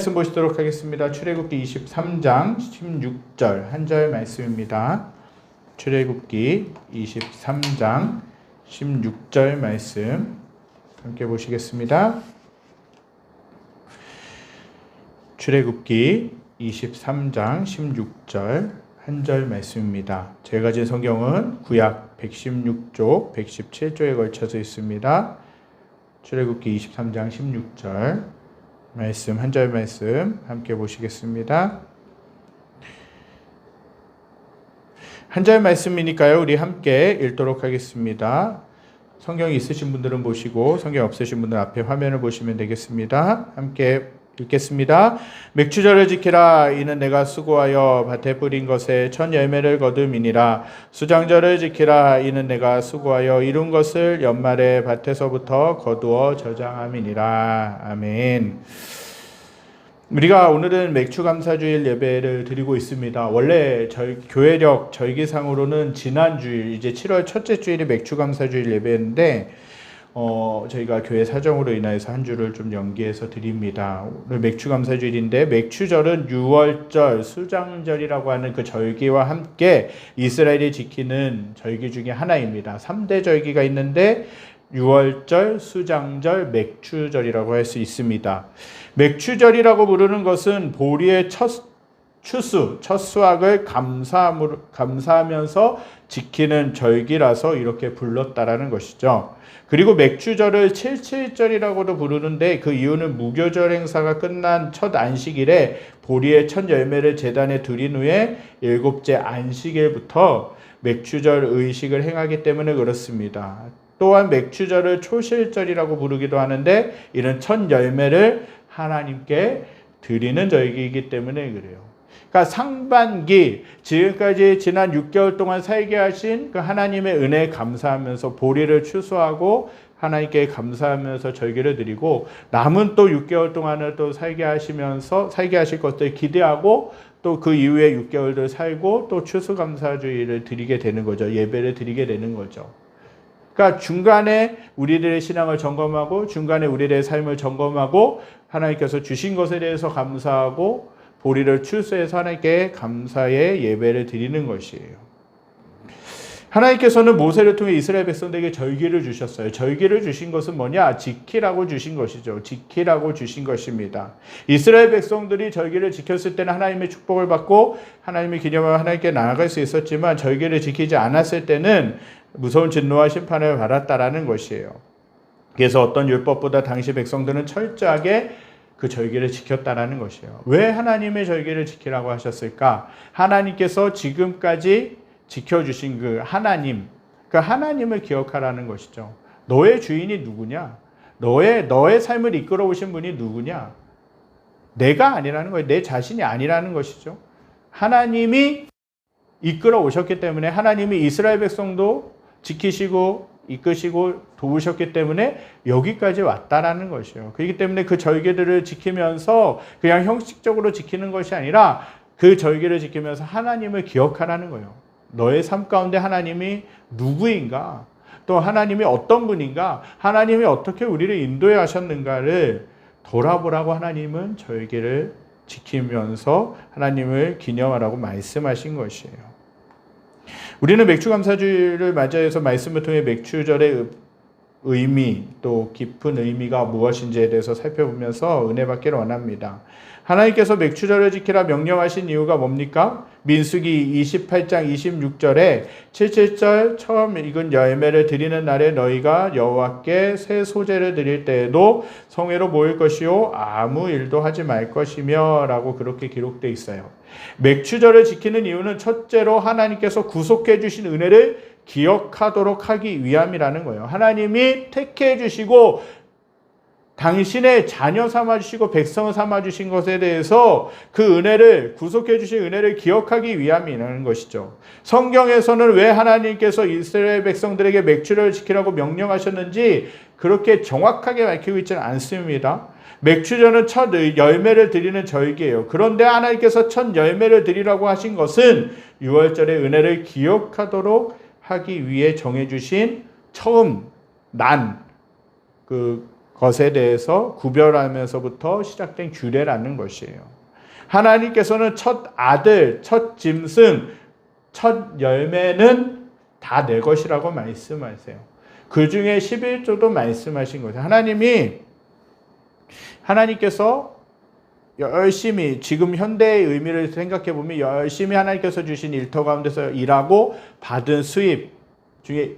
말씀 보시도록 하겠습니다. 출애굽기 23장 16절 한 절 말씀입니다. 출애굽기 23장 16절 말씀 함께 보시겠습니다. 출애굽기 23장 16절 한 절 말씀입니다. 제가 가진 성경은 구약 116쪽, 117쪽에 걸쳐서 있습니다. 출애굽기 23장 16절 말씀, 한 절 말씀 함께 보시겠습니다. 한 절 말씀이니까요, 우리 함께 읽도록 하겠습니다. 성경이 있으신 분들은 보시고 성경 없으신 분들은 앞에 화면을 보시면 되겠습니다. 함께 읽겠습니다. 맥추절을 지키라. 이는 내가 수고하여 밭에 뿌린 것에 첫 열매를 거둠이니라. 수장절을 지키라. 이는 내가 수고하여 이룬 것을 연말에 밭에서부터 거두어 저장함이니라. 아멘. 우리가 오늘은 맥추감사주일 예배를 드리고 있습니다. 원래 교회력 절기상으로는 지난 주일, 이제 7월 첫째 주일이 맥추감사주일 예배인데 저희가 교회 사정으로 인해서 한 주를 좀 연기해서 드립니다. 오늘 맥추감사주일인데, 맥추절은 6월절, 수장절이라고 하는 그 절기와 함께 이스라엘이 지키는 절기 중에 하나입니다. 3대 절기가 있는데 6월절, 수장절, 맥추절이라고 할 수 있습니다. 맥추절이라고 부르는 것은 보리의 첫 수확을 감사하면서 지키는 절기라서 이렇게 불렀다라는 것이죠. 그리고 맥추절을 77절이라고도 부르는데, 그 이유는 무교절 행사가 끝난 첫 안식일에 보리의 첫 열매를 제단에 드린 후에 7째 안식일부터 맥추절 의식을 행하기 때문에 그렇습니다. 또한 맥추절을 초실절이라고 부르기도 하는데, 이는 첫 열매를 하나님께 드리는 절기이기 때문에 그래요. 그러니까 상반기, 지금까지 지난 6개월 동안 살게 하신 그 하나님의 은혜에 감사하면서 보리를 추수하고 하나님께 감사하면서 절기를 드리고, 남은 또 6개월 동안을 또 살게 하실 것들 기대하고, 또 그 이후에 6개월들 살고 또 추수감사주일을 드리게 되는 거죠. 예배를 드리게 되는 거죠. 그러니까 중간에 우리들의 신앙을 점검하고, 중간에 우리들의 삶을 점검하고, 하나님께서 주신 것에 대해서 감사하고, 보리를 추수해서 하나님께 감사의 예배를 드리는 것이에요. 하나님께서는 모세를 통해 이스라엘 백성들에게 절기를 주셨어요. 절기를 주신 것은 뭐냐? 지키라고 주신 것이죠. 지키라고 주신 것입니다. 이스라엘 백성들이 절기를 지켰을 때는 하나님의 축복을 받고 하나님의 기념하며 하나님께 나아갈 수 있었지만, 절기를 지키지 않았을 때는 무서운 진노와 심판을 받았다라는 것이에요. 그래서 어떤 율법보다 당시 백성들은 철저하게 그 절기를 지켰다라는 것이에요. 왜 하나님의 절기를 지키라고 하셨을까? 하나님께서 지금까지 지켜주신 그 하나님을 기억하라는 것이죠. 너의 주인이 누구냐? 너의 삶을 이끌어 오신 분이 누구냐? 내가 아니라는 거예요. 내 자신이 아니라는 것이죠. 하나님이 이끌어 오셨기 때문에, 하나님이 이스라엘 백성도 지키시고 이끄시고 도우셨기 때문에 여기까지 왔다라는 것이에요. 그렇기 때문에 그 절기들을 지키면서 그냥 형식적으로 지키는 것이 아니라, 그 절기를 지키면서 하나님을 기억하라는 거예요. 너의 삶 가운데 하나님이 누구인가? 또 하나님이 어떤 분인가? 하나님이 어떻게 우리를 인도해 하셨는가를 돌아보라고 하나님은 절기를 지키면서 하나님을 기념하라고 말씀하신 것이에요. 우리는 맥추감사주일을 맞이해서 말씀을 통해 맥추절의 의미, 또 깊은 의미가 무엇인지에 대해서 살펴보면서 은혜 받기를 원합니다. 하나님께서 맥추절을 지키라 명령하신 이유가 뭡니까? 민수기 28장 26절에 77절 처음 익은 열매를 드리는 날에 너희가 여호와께 새 소제를 드릴 때에도 성회로 모일 것이요 아무 일도 하지 말 것이며 라고 그렇게 기록되어 있어요. 맥추절을 지키는 이유는 첫째로 하나님께서 구속해 주신 은혜를 기억하도록 하기 위함이라는 거예요. 하나님이 택해 주시고 당신의 자녀 삼아주시고 백성 삼아주신 것에 대해서 그 은혜를, 구속해 주신 은혜를 기억하기 위함이라는 것이죠. 성경에서는 왜 하나님께서 이스라엘 백성들에게 맥추절을 지키라고 명령하셨는지 그렇게 정확하게 밝히고 있지는 않습니다. 맥추절은 첫 열매를 드리는 절기예요. 그런데 하나님께서 첫 열매를 드리라고 하신 것은 6월절의 은혜를 기억하도록 하기 위해 정해주신 처음 난, 그 것에 대해서 구별하면서부터 시작된 규례라는 것이에요. 하나님께서는 첫 아들, 첫 짐승, 첫 열매는 다 내 것이라고 말씀하세요. 그 중에 11조도 말씀하신 거죠. 하나님께서 열심히, 지금 현대의 의미를 생각해 보면 열심히 하나님께서 주신 일터 가운데서 일하고 받은 수입 중에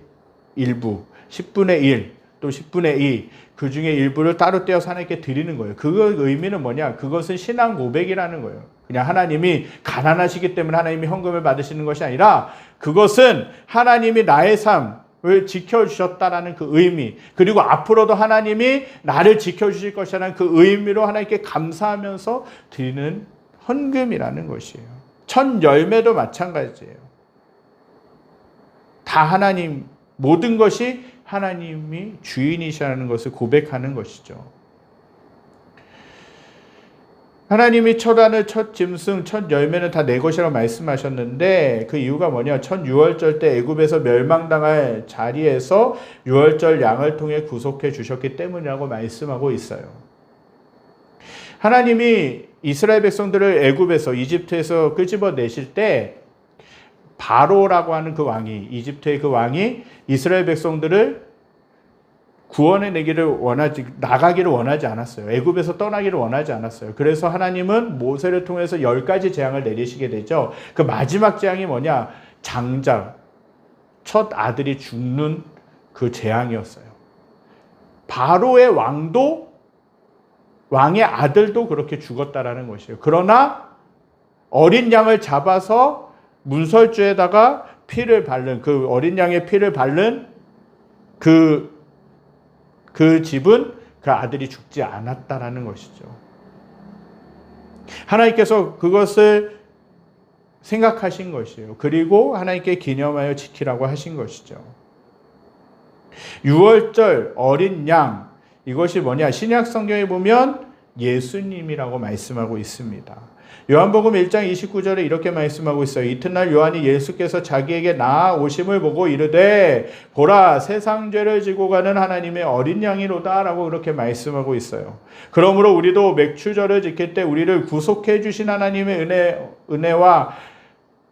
일부, 10분의 1, 또 10분의 2, 그 중에 일부를 따로 떼어서 하나님께 드리는 거예요. 그 의미는 뭐냐? 그것은 신앙 고백이라는 거예요. 그냥 하나님이 가난하시기 때문에 하나님이 헌금을 받으시는 것이 아니라 그것은 하나님이 나의 삶을 지켜주셨다라는 그 의미, 그리고 앞으로도 하나님이 나를 지켜주실 것이라는 그 의미로 하나님께 감사하면서 드리는 헌금이라는 것이에요. 첫 열매도 마찬가지예요. 다 하나님, 모든 것이 하나님이 주인이시라는 것을 고백하는 것이죠. 하나님이 첫 아들, 첫 짐승, 첫 열매는 다 내 것이라고 말씀하셨는데 그 이유가 뭐냐? 첫 유월절 때 애굽에서 멸망당할 자리에서 유월절 양을 통해 구속해 주셨기 때문이라고 말씀하고 있어요. 하나님이 이스라엘 백성들을 애굽에서, 이집트에서 끄집어내실 때 바로라고 하는 그 왕이, 이집트의 그 왕이 이스라엘 백성들을 구원해 내기를 나가기를 원하지 않았어요. 애굽에서 떠나기를 원하지 않았어요. 그래서 하나님은 모세를 통해서 10가지 재앙을 내리시게 되죠. 그 마지막 재앙이 뭐냐? 장작, 첫 아들이 죽는 그 재앙이었어요. 바로의 왕의 아들도 그렇게 죽었다라는 것이에요. 그러나 어린 양을 잡아서 문설주에다가 피를 바른, 그 어린 양의 피를 바른 그 집은 그 아들이 죽지 않았다라는 것이죠. 하나님께서 그것을 생각하신 것이에요. 그리고 하나님께 기념하여 지키라고 하신 것이죠. 유월절 어린 양, 이것이 뭐냐? 신약 성경에 보면 예수님이라고 말씀하고 있습니다. 요한복음 1장 29절에 이렇게 말씀하고 있어요. 이튿날 요한이 예수께서 자기에게 나아오심을 보고 이르되 보라 세상 죄를 지고 가는 하나님의 어린 양이로다 라고 그렇게 말씀하고 있어요. 그러므로 우리도 맥추절을 지킬 때 우리를 구속해 주신 하나님의 은혜와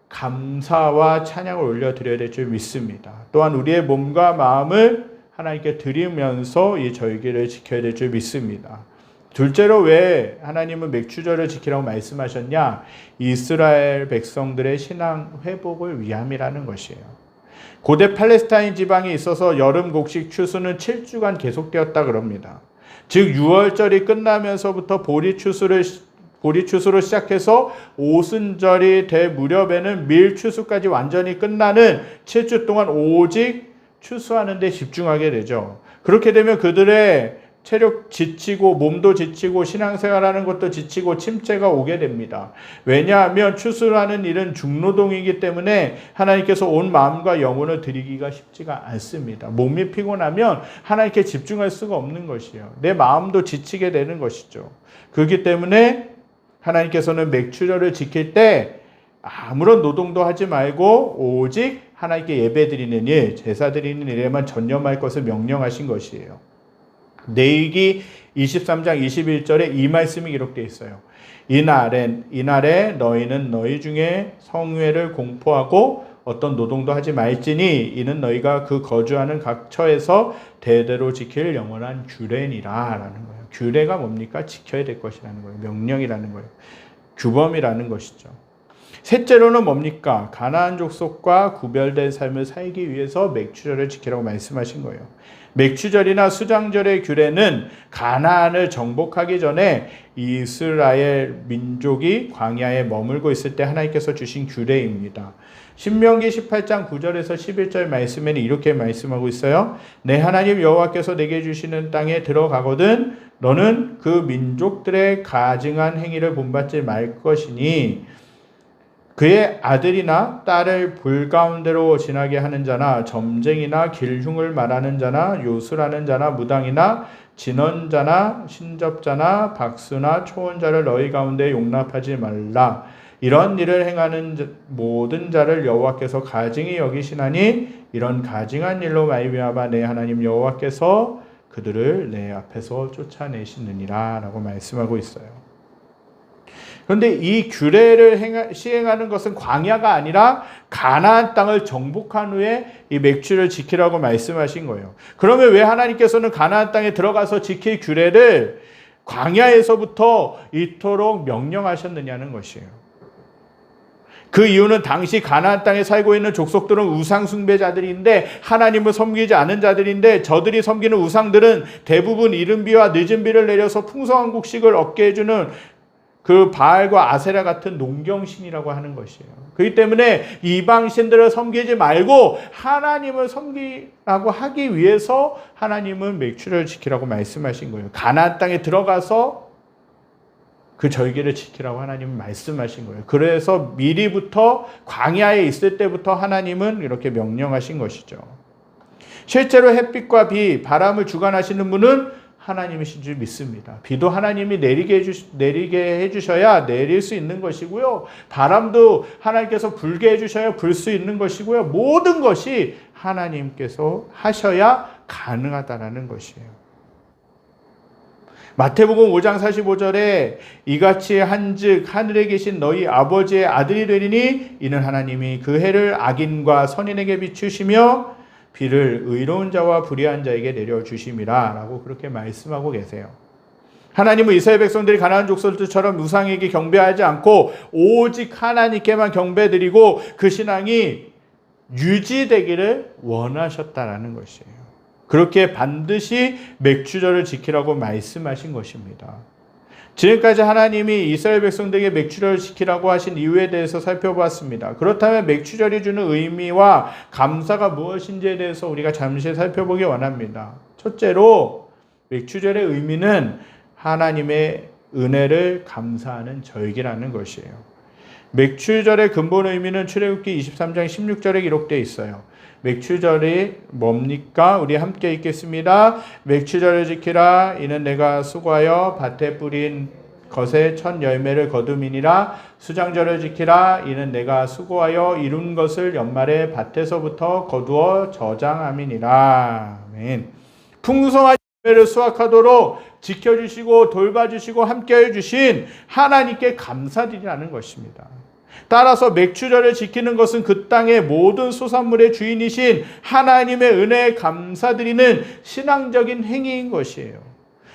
감사와 찬양을 올려드려야 될 줄 믿습니다. 또한 우리의 몸과 마음을 하나님께 드리면서 이 절기를 지켜야 될 줄 믿습니다. 둘째로 왜 하나님은 맥추절을 지키라고 말씀하셨냐? 이스라엘 백성들의 신앙 회복을 위함이라는 것이에요. 고대 팔레스타인 지방에 있어서 여름 곡식 추수는 7주간 계속되었다 그럽니다. 즉 유월절이 끝나면서부터 보리 추수로 시작해서 오순절이 될 무렵에는 밀 추수까지 완전히 끝나는 7주 동안 오직 추수하는 데 집중하게 되죠. 그렇게 되면 그들의 체력 지치고 몸도 지치고 신앙생활하는 것도 지치고 침체가 오게 됩니다. 왜냐하면 추수라는 일은 중노동이기 때문에 하나님께서 온 마음과 영혼을 드리기가 쉽지가 않습니다. 몸이 피곤하면 하나님께 집중할 수가 없는 것이에요. 내 마음도 지치게 되는 것이죠. 그렇기 때문에 하나님께서는 맥추절을 지킬 때 아무런 노동도 하지 말고 오직 하나님께 예배드리는 일, 제사 드리는 일에만 전념할 것을 명령하신 것이에요. 레위기 23장 21절에 이 말씀이 기록되어 있어요. 이날에 너희는 너희 중에 성회를 공포하고 어떤 노동도 하지 말지니 이는 너희가 그 거주하는 각 처에서 대대로 지킬 영원한 규례니라 라는 거예요. 규례가 뭡니까? 지켜야 될 것이라는 거예요. 명령이라는 거예요. 규범이라는 것이죠. 셋째로는 뭡니까? 가나안 족속과 구별된 삶을 살기 위해서 맥추절을 지키라고 말씀하신 거예요. 맥추절이나 수장절의 규례는 가나안을 정복하기 전에 이스라엘 민족이 광야에 머물고 있을 때 하나님께서 주신 규례입니다. 신명기 18장 9절에서 11절 말씀에는 이렇게 말씀하고 있어요. 내 하나님 여호와께서 내게 주시는 땅에 들어가거든 너는 그 민족들의 가증한 행위를 본받지 말 것이니 그의 아들이나 딸을 불 가운데로 지나게 하는 자나 점쟁이나 길흉을 말하는 자나 요술하는 자나 무당이나 진언자나 신접자나 박수나 초혼자를 너희 가운데 용납하지 말라. 이런 일을 행하는 모든 자를 여호와께서 가증히 여기시나니 이런 가증한 일로 말미암아 내 하나님 여호와께서 그들을 내 앞에서 쫓아내시느니라 라고 말씀하고 있어요. 그런데 이 규례를 시행하는 것은 광야가 아니라 가나안 땅을 정복한 후에 이 맥주를 지키라고 말씀하신 거예요. 그러면 왜 하나님께서는 가나안 땅에 들어가서 지킬 규례를 광야에서부터 이토록 명령하셨느냐는 것이에요. 그 이유는 당시 가나안 땅에 살고 있는 족속들은 우상 숭배자들인데 하나님을 섬기지 않은 자들인데 저들이 섬기는 우상들은 대부분 이른 비와 늦은 비를 내려서 풍성한 곡식을 얻게 해주는 그 바알과 아세라 같은 농경신이라고 하는 것이에요. 그렇기 때문에 이방신들을 섬기지 말고 하나님을 섬기라고 하기 위해서 하나님은 맥주를 지키라고 말씀하신 거예요. 가나안 땅에 들어가서 그 절기를 지키라고 하나님은 말씀하신 거예요. 그래서 미리부터 광야에 있을 때부터 하나님은 이렇게 명령하신 것이죠. 실제로 햇빛과 비, 바람을 주관하시는 분은 하나님이신 줄 믿습니다. 비도 하나님이 내리게 해주셔야 내릴 수 있는 것이고요. 바람도 하나님께서 불게 해주셔야 불 수 있는 것이고요. 모든 것이 하나님께서 하셔야 가능하다는 것이에요. 마태복음 5장 45절에 이같이 한즉 하늘에 계신 너희 아버지의 아들이 되리니 이는 하나님이 그 해를 악인과 선인에게 비추시며 비를 의로운 자와 불의한 자에게 내려주심이라 라고 그렇게 말씀하고 계세요. 하나님은 이스라엘 백성들이 가나안 족속들처럼 우상에게 경배하지 않고 오직 하나님께만 경배드리고 그 신앙이 유지되기를 원하셨다라는 것이에요. 그렇게 반드시 맥주절을 지키라고 말씀하신 것입니다. 지금까지 하나님이 이스라엘 백성들에게 맥주절을 지키라고 하신 이유에 대해서 살펴보았습니다. 그렇다면 맥주절이 주는 의미와 감사가 무엇인지에 대해서 우리가 잠시 살펴보기 원합니다. 첫째로 맥주절의 의미는 하나님의 은혜를 감사하는 절기라는 것이에요. 맥주절의 근본 의미는 출애굽기 23장 16절에 기록되어 있어요. 맥주절이 뭡니까? 우리 함께 읽겠습니다. 맥주절을 지키라. 이는 내가 수고하여 밭에 뿌린 것의 첫 열매를 거둠이니라. 수장절을 지키라. 이는 내가 수고하여 이룬 것을 연말에 밭에서부터 거두어 저장함이니라. 아멘. 풍성한 열매를 수확하도록 지켜주시고 돌봐주시고 함께해 주신 하나님께 감사드리라는 것입니다. 따라서 맥주절을 지키는 것은 그 땅의 모든 소산물의 주인이신 하나님의 은혜에 감사드리는 신앙적인 행위인 것이에요.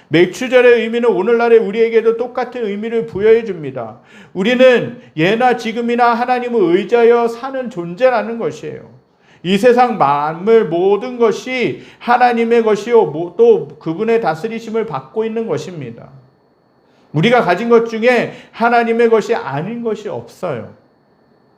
맥주절의 의미는 오늘날의 우리에게도 똑같은 의미를 부여해 줍니다. 우리는 예나 지금이나 하나님을 의지하여 사는 존재라는 것이에요. 이 세상 만물 모든 것이 하나님의 것이요 또 그분의 다스리심을 받고 있는 것입니다. 우리가 가진 것 중에 하나님의 것이 아닌 것이 없어요.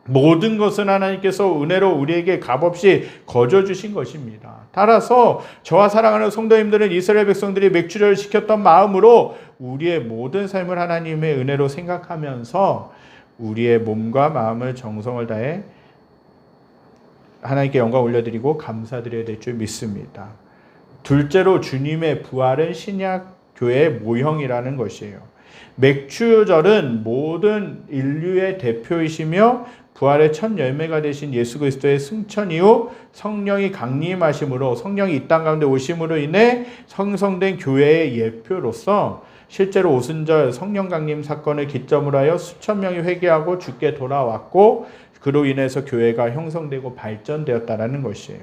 모든 것은 하나님께서 은혜로 우리에게 값없이 거저 주신 것입니다. 따라서 저와 사랑하는 성도님들은 이스라엘 백성들이 맥주절을 지켰던 마음으로 우리의 모든 삶을 하나님의 은혜로 생각하면서 우리의 몸과 마음을 정성을 다해 하나님께 영광 올려드리고 감사드려야 될 줄 믿습니다. 둘째로 주님의 부활은 신약 교회의 모형이라는 것이에요. 맥주절은 모든 인류의 대표이시며 부활의 첫 열매가 되신 예수 그리스도의 승천 이후 성령이 강림하심으로 성령이 이 땅 가운데 오심으로 인해 형성된 교회의 예표로서 실제로 오순절 성령 강림 사건을 기점으로 하여 수천 명이 회개하고 주께 돌아왔고 그로 인해서 교회가 형성되고 발전되었다라는 것이에요.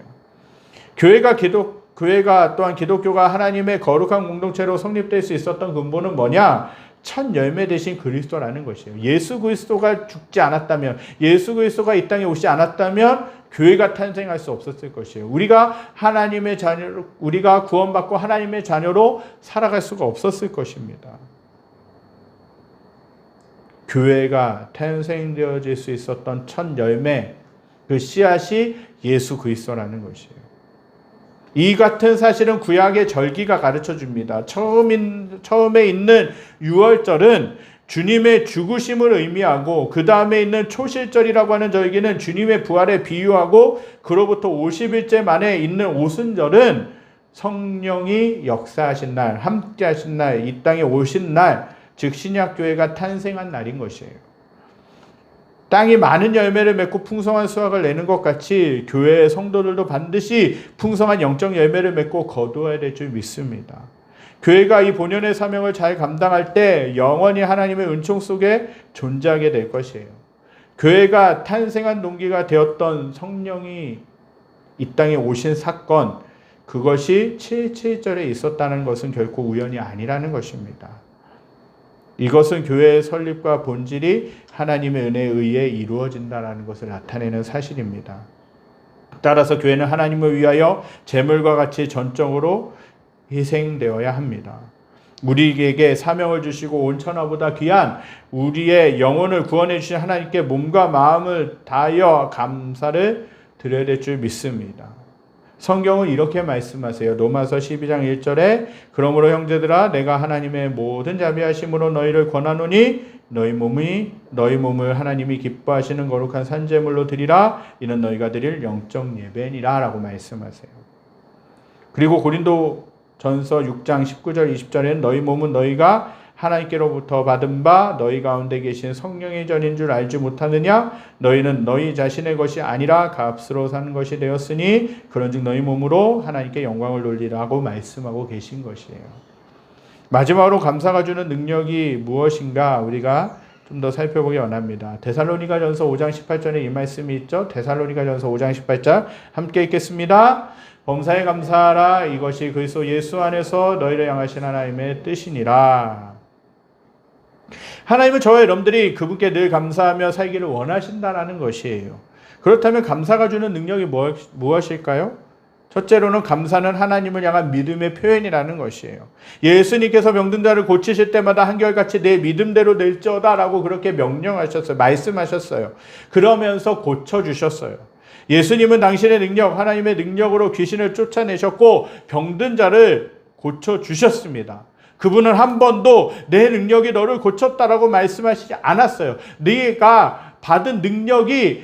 교회가 또한 기독교가 하나님의 거룩한 공동체로 성립될 수 있었던 근본은 뭐냐? 첫 열매 되신 그리스도라는 것이에요. 예수 그리스도가 죽지 않았다면, 예수 그리스도가 이 땅에 오지 않았다면 교회가 탄생할 수 없었을 것이에요. 우리가 하나님의 자녀로, 우리가 구원받고 하나님의 자녀로 살아갈 수가 없었을 것입니다. 교회가 탄생되어질 수 있었던 첫 열매, 그 씨앗이 예수 그리스도라는 것이에요. 이 같은 사실은 구약의 절기가 가르쳐 줍니다. 처음에 있는 유월절은 주님의 죽으심을 의미하고 그 다음에 있는 초실절이라고 하는 절기는 주님의 부활에 비유하고 그로부터 50일째 만에 있는 오순절은 성령이 역사하신 날, 함께 하신 날, 이 땅에 오신 날, 즉 신약교회가 탄생한 날인 것이에요. 땅이 많은 열매를 맺고 풍성한 수확을 내는 것 같이 교회의 성도들도 반드시 풍성한 영적 열매를 맺고 거두어야 될 줄 믿습니다. 교회가 이 본연의 사명을 잘 감당할 때 영원히 하나님의 은총 속에 존재하게 될 것이에요. 교회가 탄생한 동기가 되었던 성령이 이 땅에 오신 사건, 그것이 7.7절에 있었다는 것은 결코 우연이 아니라는 것입니다. 이것은 교회의 설립과 본질이 하나님의 은혜에 의해 이루어진다는 것을 나타내는 사실입니다. 따라서 교회는 하나님을 위하여 재물과 같이 전적으로 희생되어야 합니다. 우리에게 사명을 주시고 온 천하보다 귀한 우리의 영혼을 구원해 주신 하나님께 몸과 마음을 다하여 감사를 드려야 될 줄 믿습니다. 성경은 이렇게 말씀하세요. 로마서 12장 1절에 그러므로 형제들아 내가 하나님의 모든 자비하심으로 너희를 권하노니 너희 몸을 하나님이 기뻐하시는 거룩한 산제물로 드리라. 이는 너희가 드릴 영적 예배니라 라고 말씀하세요. 그리고 고린도전서 6장 19절 20절에는 너희 몸은 너희가 하나님께로부터 받은 바 너희 가운데 계신 성령의 전인 줄 알지 못하느냐? 너희는 너희 자신의 것이 아니라 값으로 산 것이 되었으니 그런즉 너희 몸으로 하나님께 영광을 돌리라고 말씀하고 계신 것이에요. 마지막으로 감사가 주는 능력이 무엇인가 우리가 좀 더 살펴보기 원합니다. 데살로니가전서 5장 18절에 이 말씀이 있죠. 데살로니가전서 5장 18절 함께 읽겠습니다. 범사에 감사하라. 이것이 그리스도 예수 안에서 너희를 향하신 하나님의 뜻이니라. 하나님은 저와 여러분들이 그분께 늘 감사하며 살기를 원하신다는 것이에요. 그렇다면 감사가 주는 능력이 무엇일까요? 첫째로는 감사는 하나님을 향한 믿음의 표현이라는 것이에요. 예수님께서 병든 자를 고치실 때마다 한결같이 내 믿음대로 될지어다 라고 그렇게 명령하셨어요. 말씀하셨어요. 그러면서 고쳐주셨어요. 예수님은 당신의 능력, 하나님의 능력으로 귀신을 쫓아내셨고 병든 자를 고쳐주셨습니다. 그분은 한 번도 내 능력이 너를 고쳤다라고 말씀하시지 않았어요. 네가 받은 능력이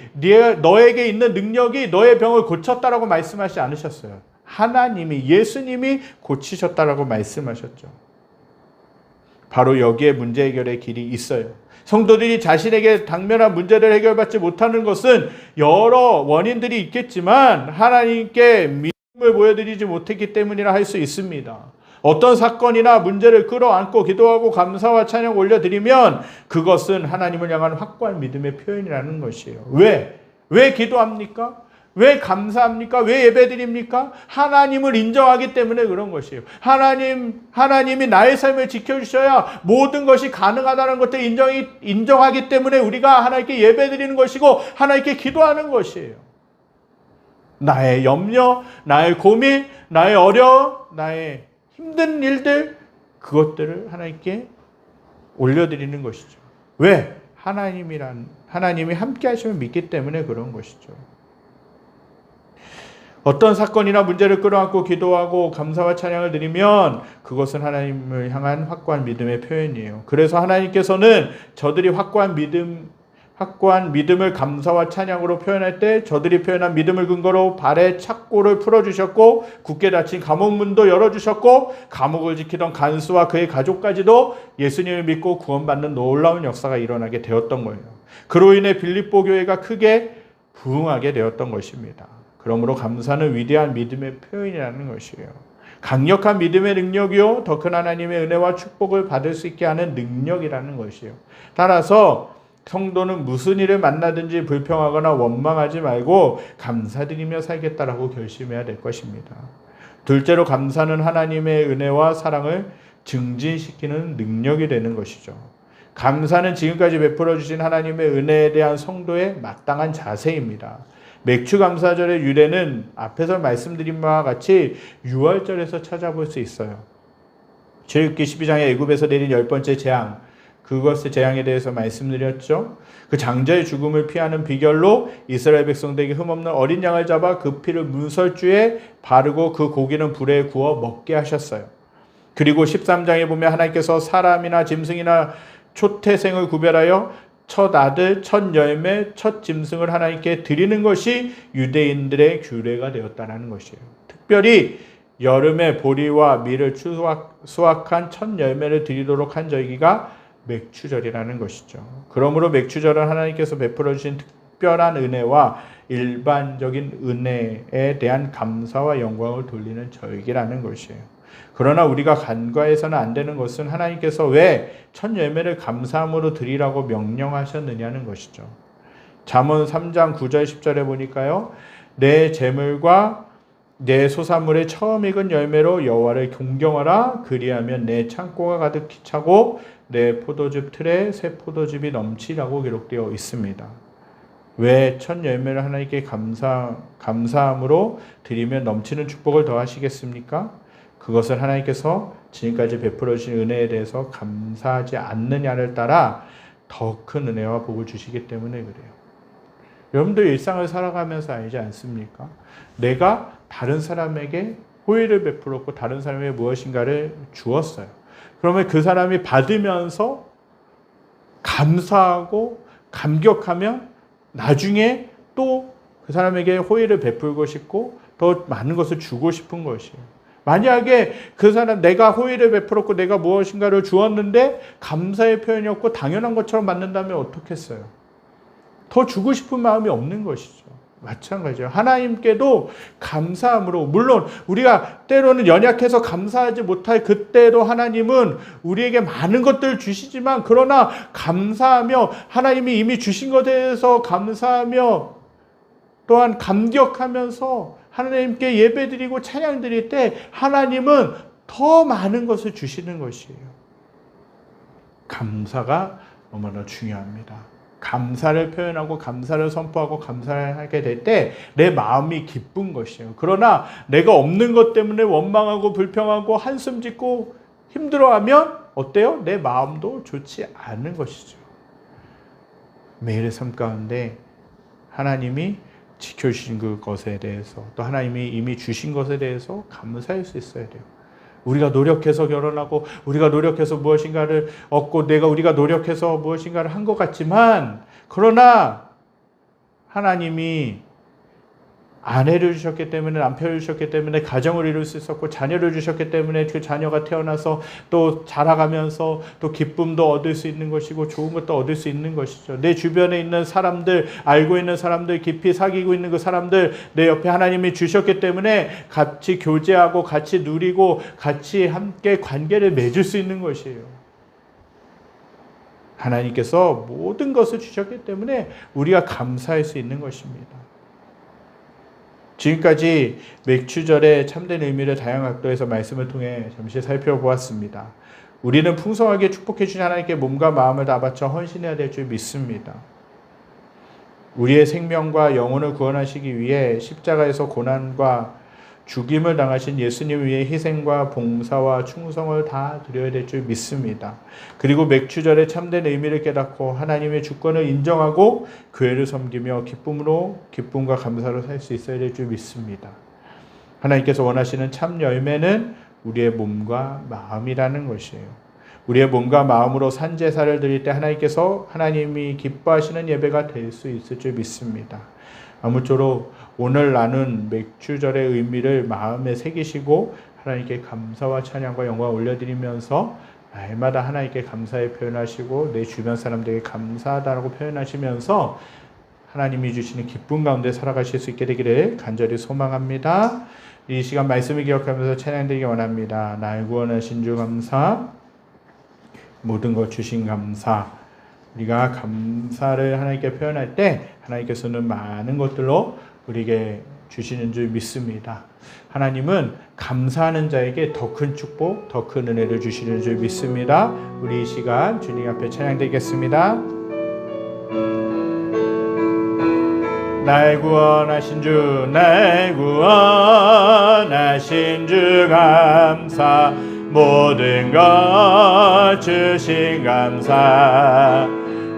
너에게 있는 능력이 너의 병을 고쳤다라고 말씀하시지 않으셨어요. 하나님이 예수님이 고치셨다라고 말씀하셨죠. 바로 여기에 문제 해결의 길이 있어요. 성도들이 자신에게 당면한 문제를 해결받지 못하는 것은 여러 원인들이 있겠지만 하나님께 믿음을 보여드리지 못했기 때문이라 할 수 있습니다. 어떤 사건이나 문제를 끌어안고 기도하고 감사와 찬양 올려드리면 그것은 하나님을 향한 확고한 믿음의 표현이라는 것이에요. 왜 기도합니까? 왜 감사합니까? 왜 예배드립니까? 하나님을 인정하기 때문에 그런 것이에요. 하나님이 나의 삶을 지켜주셔야 모든 것이 가능하다는 것을 인정하기 때문에 우리가 하나님께 예배드리는 것이고 하나님께 기도하는 것이에요. 나의 염려, 나의 고민, 나의 어려움, 나의 힘든 일들, 그것들을 하나님께 올려드리는 것이죠. 왜? 하나님이 함께 하시면 믿기 때문에 그런 것이죠. 어떤 사건이나 문제를 끌어안고 기도하고 감사와 찬양을 드리면 그것은 하나님을 향한 확고한 믿음의 표현이에요. 그래서 하나님께서는 저들이 확고한 믿음을 감사와 찬양으로 표현할 때 저들이 표현한 믿음을 근거로 발의 착고를 풀어주셨고 굳게 닫힌 감옥문도 열어주셨고 감옥을 지키던 간수와 그의 가족까지도 예수님을 믿고 구원받는 놀라운 역사가 일어나게 되었던 거예요. 그로 인해 빌립보 교회가 크게 부흥하게 되었던 것입니다. 그러므로 감사는 위대한 믿음의 표현이라는 것이에요. 강력한 믿음의 능력이요 더 큰 하나님의 은혜와 축복을 받을 수 있게 하는 능력이라는 것이에요. 따라서 성도는 무슨 일을 만나든지 불평하거나 원망하지 말고 감사드리며 살겠다라고 결심해야 될 것입니다. 둘째로 감사는 하나님의 은혜와 사랑을 증진시키는 능력이 되는 것이죠. 감사는 지금까지 베풀어 주신 하나님의 은혜에 대한 성도의 마땅한 자세입니다. 맥추감사절의 유래는 앞에서 말씀드린 바와 같이 6월절에서 찾아볼 수 있어요. 출애굽기 12장에 애굽에서 내린 10번째 재앙, 그것의 재앙에 대해서 말씀드렸죠. 그 장자의 죽음을 피하는 비결로 이스라엘 백성들에게 흠없는 어린 양을 잡아 그 피를 문설주에 바르고 그 고기는 불에 구워 먹게 하셨어요. 그리고 13장에 보면 하나님께서 사람이나 짐승이나 초태생을 구별하여 첫 아들, 첫 열매, 첫 짐승을 하나님께 드리는 것이 유대인들의 규례가 되었다는 것이에요. 특별히 여름에 보리와 밀을 수확한 첫 열매를 드리도록 한 절기가 맥추절이라는 것이죠. 그러므로 맥추절은 하나님께서 베풀어 주신 특별한 은혜와 일반적인 은혜에 대한 감사와 영광을 돌리는 절기라는 것이에요. 그러나 우리가 간과해서는 안 되는 것은 하나님께서 왜 첫 열매를 감사함으로 드리라고 명령하셨느냐는 것이죠. 잠언 3장 9절 10절에 보니까요. 내 재물과 내 소산물의 처음 익은 열매로 여호와를 존경하라. 그리하면 내 창고가 가득히 차고 내 포도즙 틀에 새 포도즙이 넘치라고 기록되어 있습니다. 왜 첫 열매를 하나님께 감사함으로 드리면 넘치는 축복을 더하시겠습니까? 그것은 하나님께서 지금까지 베풀어 주신 은혜에 대해서 감사하지 않느냐를 따라 더 큰 은혜와 복을 주시기 때문에 그래요. 여러분들 일상을 살아가면서 알지 않습니까? 내가 다른 사람에게 호의를 베풀었고 다른 사람에게 무엇인가를 주었어요. 그러면 그 사람이 받으면서 감사하고 감격하면 나중에 또 그 사람에게 호의를 베풀고 싶고 더 많은 것을 주고 싶은 것이에요. 만약에 그 사람 내가 호의를 베풀었고 내가 무엇인가를 주었는데 감사의 표현이 없고 당연한 것처럼 받는다면 어떻겠어요? 더 주고 싶은 마음이 없는 것이죠. 마찬가지예요. 하나님께도 감사함으로, 물론 우리가 때로는 연약해서 감사하지 못할 그때도 하나님은 우리에게 많은 것들을 주시지만, 그러나 감사하며 하나님이 이미 주신 것에 대해서 감사하며 또한 감격하면서 하나님께 예배드리고 찬양드릴 때 하나님은 더 많은 것을 주시는 것이에요. 감사가 너무나 중요합니다. 감사를 표현하고 감사를 선포하고 감사를 하게 될 때 내 마음이 기쁜 것이에요. 그러나 내가 없는 것 때문에 원망하고 불평하고 한숨 짓고 힘들어하면 어때요? 내 마음도 좋지 않은 것이죠. 매일의 삶 가운데 하나님이 지켜주신 그것에 대해서, 또 하나님이 이미 주신 것에 대해서 감사할 수 있어야 돼요. 우리가 노력해서 결혼하고 우리가 노력해서 무엇인가를 얻고 우리가 노력해서 무엇인가를 한 것 같지만, 그러나 하나님이 아내를 주셨기 때문에, 남편을 주셨기 때문에 가정을 이룰 수 있었고, 자녀를 주셨기 때문에 그 자녀가 태어나서 또 자라가면서 또 기쁨도 얻을 수 있는 것이고 좋은 것도 얻을 수 있는 것이죠. 내 주변에 있는 사람들, 알고 있는 사람들, 깊이 사귀고 있는 그 사람들, 내 옆에 하나님이 주셨기 때문에 같이 교제하고 같이 누리고 같이 함께 관계를 맺을 수 있는 것이에요. 하나님께서 모든 것을 주셨기 때문에 우리가 감사할 수 있는 것입니다. 지금까지 맥추절의 참된 의미를 다양한 각도에서 말씀을 통해 잠시 살펴보았습니다. 우리는 풍성하게 축복해 주신 하나님께 몸과 마음을 다 바쳐 헌신해야 될 줄 믿습니다. 우리의 생명과 영혼을 구원하시기 위해 십자가에서 고난과 죽임을 당하신 예수님 위해 희생과 봉사와 충성을 다 드려야 될 줄 믿습니다. 그리고 맥추절의 참된 의미를 깨닫고 하나님의 주권을 인정하고 교회를 섬기며 기쁨과 감사로 살 수 있어야 될 줄 믿습니다. 하나님께서 원하시는 참 열매는 우리의 몸과 마음이라는 것이에요. 우리의 몸과 마음으로 산제사를 드릴 때 하나님이 기뻐하시는 예배가 될 수 있을 줄 믿습니다. 아무쪼록 오늘 나눈 맥추절의 의미를 마음에 새기시고 하나님께 감사와 찬양과 영광을 올려드리면서 날마다 하나님께 감사의 표현하시고 내 주변 사람들에게 감사하다라고 표현하시면서 하나님이 주시는 기쁨 가운데 살아가실 수 있게 되기를 간절히 소망합니다. 이 시간 말씀을 기억하면서 찬양드리기 원합니다. 날 구원하신 주 감사, 모든 것 주신 감사. 우리가 감사를 하나님께 표현할 때 하나님께서는 많은 것들로 우리에게 주시는 줄 믿습니다. 하나님은 감사하는 자에게 더 큰 축복, 더 큰 은혜를 주시는 줄 믿습니다. 우리 이 시간 주님 앞에 찬양드리겠습니다. 날 구원하신 주, 날 구원하신 주 감사, 모든 것 주신 감사,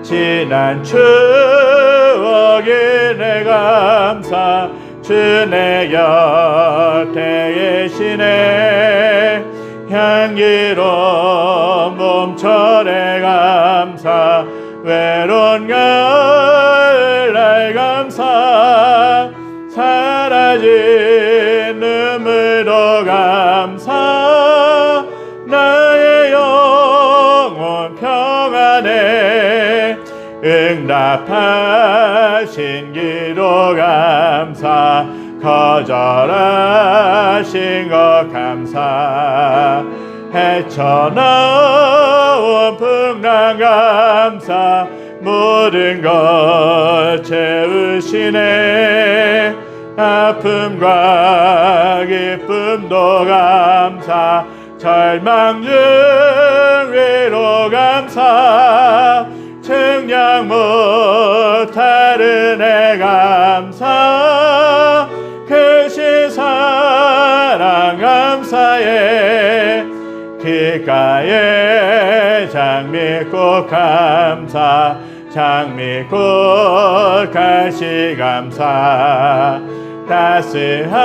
지난 추억이 내 감사, 주 내 곁에 계시네, 향기로운 몸철의 감사, 외로운 가을 날 감사, 사라진 눈물도 감사, 나의 영혼 평안 응답하신 기도 감사 거절하신 것 감사 헤쳐나온 풍랑 감사 모든 것 채우시네 아픔과 기쁨도 감사 절망 중 위로 감사 측량 못할 은혜 감사 크신 사랑 감사해 길가에 장미꽃 감사 장미꽃 가시 감사 따스한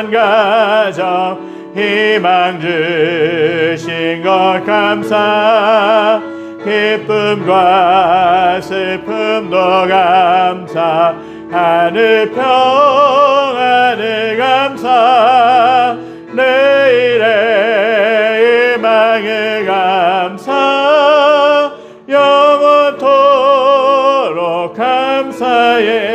가정 희망 주신 것 감사 기쁨과 슬픔도 감사 하늘 평안을 감사 내일의 희망을 감사 영원토록 감사해.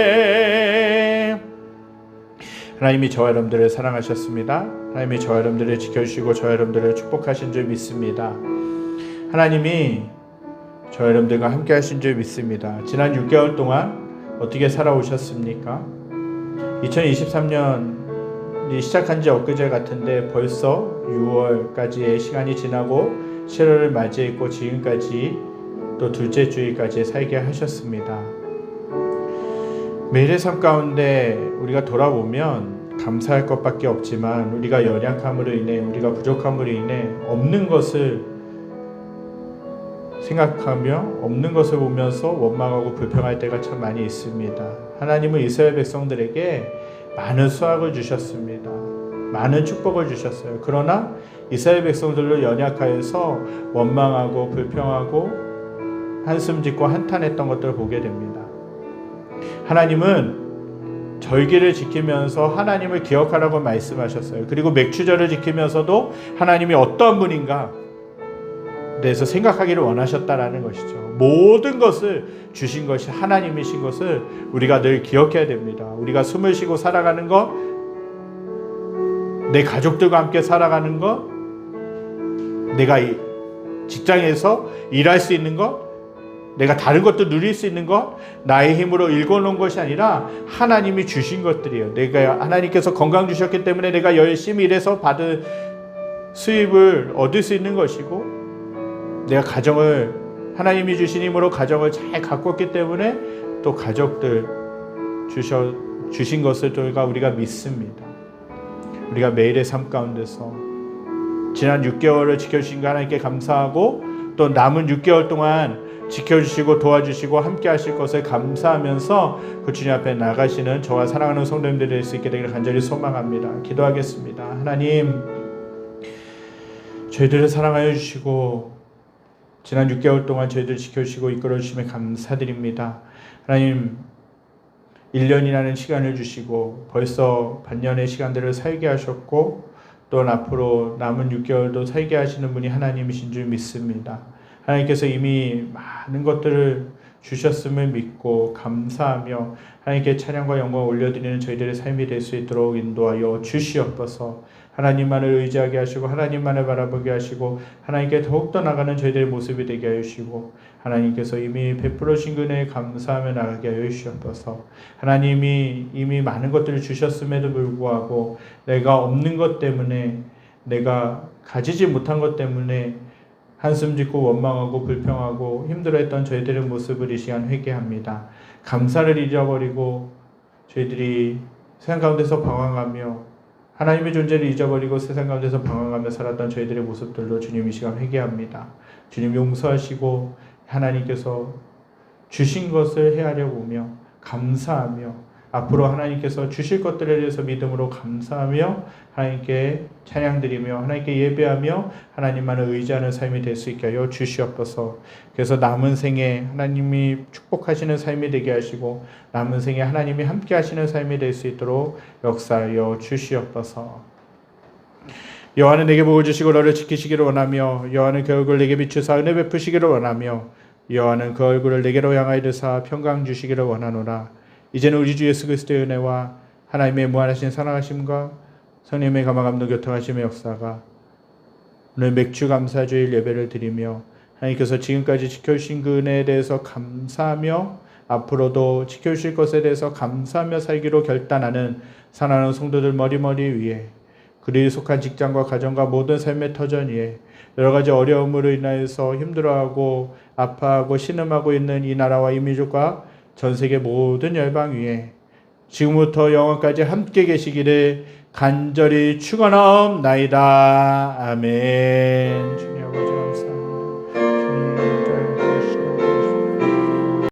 하나님이 저와 여러분들을 사랑하셨습니다. 하나님이 저와 여러분들을 지켜주시고 저와 여러분들을 축복하신 줄 믿습니다. 하나님이 저와 여러분들과 함께 하신 줄 믿습니다. 지난 6개월 동안 어떻게 살아오셨습니까? 2023년이 시작한 지 엊그제 같은데 벌써 6월까지의 시간이 지나고 7월을 맞이했고 지금까지 또 둘째 주일까지 살게 하셨습니다. 매일의 삶 가운데 우리가 돌아보면 감사할 것밖에 없지만 우리가 연약함으로 인해 우리가 부족함으로 인해 없는 것을 생각하며 없는 것을 보면서 원망하고 불평할 때가 참 많이 있습니다. 하나님은 이스라엘 백성들에게 많은 수확을 주셨습니다. 많은 축복을 주셨어요. 그러나 이스라엘 백성들로 연약하여서 원망하고 불평하고 한숨 짓고 한탄했던 것들을 보게 됩니다. 하나님은 절기를 지키면서 하나님을 기억하라고 말씀하셨어요. 그리고 맥추절을 지키면서도 하나님이 어떤 분인가 대해서 생각하기를 원하셨다라는 것이죠. 모든 것을 주신 것이 하나님이신 것을 우리가 늘 기억해야 됩니다. 우리가 숨을 쉬고 살아가는 것, 내 가족들과 함께 살아가는 것, 내가 직장에서 일할 수 있는 것, 내가 다른 것도 누릴 수 있는 것, 나의 힘으로 일궈놓은 것이 아니라 하나님이 주신 것들이에요. 내가 하나님께서 건강 주셨기 때문에 내가 열심히 일해서 받은 수입을 얻을 수 있는 것이고, 내가 가정을 하나님이 주신 힘으로 가정을 잘 가꿨기 때문에 또 가족들 주신 것을 우리가 믿습니다. 우리가 매일의 삶 가운데서 지난 6개월을 지켜주신 거 하나님께 감사하고 또 남은 6개월 동안 지켜주시고 도와주시고 함께 하실 것을 감사하면서 그 주님 앞에 나가시는 저와 사랑하는 성도님들이 될 수 있게 되기를 간절히 소망합니다. 기도하겠습니다. 하나님, 저희들을 사랑하여 주시고 지난 6개월 동안 저희들 지켜주시고 이끌어주심에 감사드립니다. 하나님, 1년이라는 시간을 주시고 벌써 반년의 시간들을 살게 하셨고 또 앞으로 남은 6개월도 살게 하시는 분이 하나님이신 줄 믿습니다. 하나님께서 이미 많은 것들을 주셨음을 믿고 감사하며 하나님께 찬양과 영광을 올려드리는 저희들의 삶이 될 수 있도록 인도하여 주시옵소서. 하나님만을 의지하게 하시고 하나님만을 바라보게 하시고 하나님께 더욱더 나가는 저희들의 모습이 되게 하여 주시고 하나님께서 이미 베풀어 주신 은혜에 감사하며 나가게 하여 주시옵소서. 하나님이 이미 많은 것들을 주셨음에도 불구하고 내가 없는 것 때문에 내가 가지지 못한 것 때문에 한숨 짓고 원망하고 불평하고 힘들어했던 저희들의 모습을 이 시간 회개합니다. 감사를 잊어버리고 저희들이 세상 가운데서 방황하며 하나님의 존재를 잊어버리고 세상 가운데서 방황하며 살았던 저희들의 모습들로 주님 이 시간 회개합니다. 주님 용서하시고 하나님께서 주신 것을 헤아려 보며 감사하며 앞으로 하나님께서 주실 것들에 대해서 믿음으로 감사하며 하나님께 찬양드리며 하나님께 예배하며 하나님만을 의지하는 삶이 될 수 있게 하여 주시옵소서. 그래서 남은 생에 하나님이 축복하시는 삶이 되게 하시고 남은 생에 하나님이 함께 하시는 삶이 될 수 있도록 역사하여 주시옵소서. 여호와는 내게 복을 주시고 너를 지키시기를 원하며 여호와는 겨울을 내게 비추사 은혜 베푸시기를 원하며 여호와는 그 얼굴을 내게로 향하여 드사 평강 주시기를 원하노라. 이제는 우리 주 예수 그리스도의 은혜와 하나님의 무한하신 사랑하심과 성령의 감화감동 교통하심의 역사가 오늘 맥주 감사주일 예배를 드리며 하나님께서 지금까지 지켜주신 그 은혜에 대해서 감사하며 앞으로도 지켜주실 것에 대해서 감사하며 살기로 결단하는 사랑하는 성도들 머리머리 위에, 그들이 속한 직장과 가정과 모든 삶의 터전 위에 여러 가지 어려움으로 인하여서 힘들어하고 아파하고 신음하고 있는 이 나라와 이 민족과 전 세계 모든 열방 위에 지금부터 영원까지 함께 계시기를 간절히 축원하옵나이다. 아멘. 주님 아버지 감사합니다.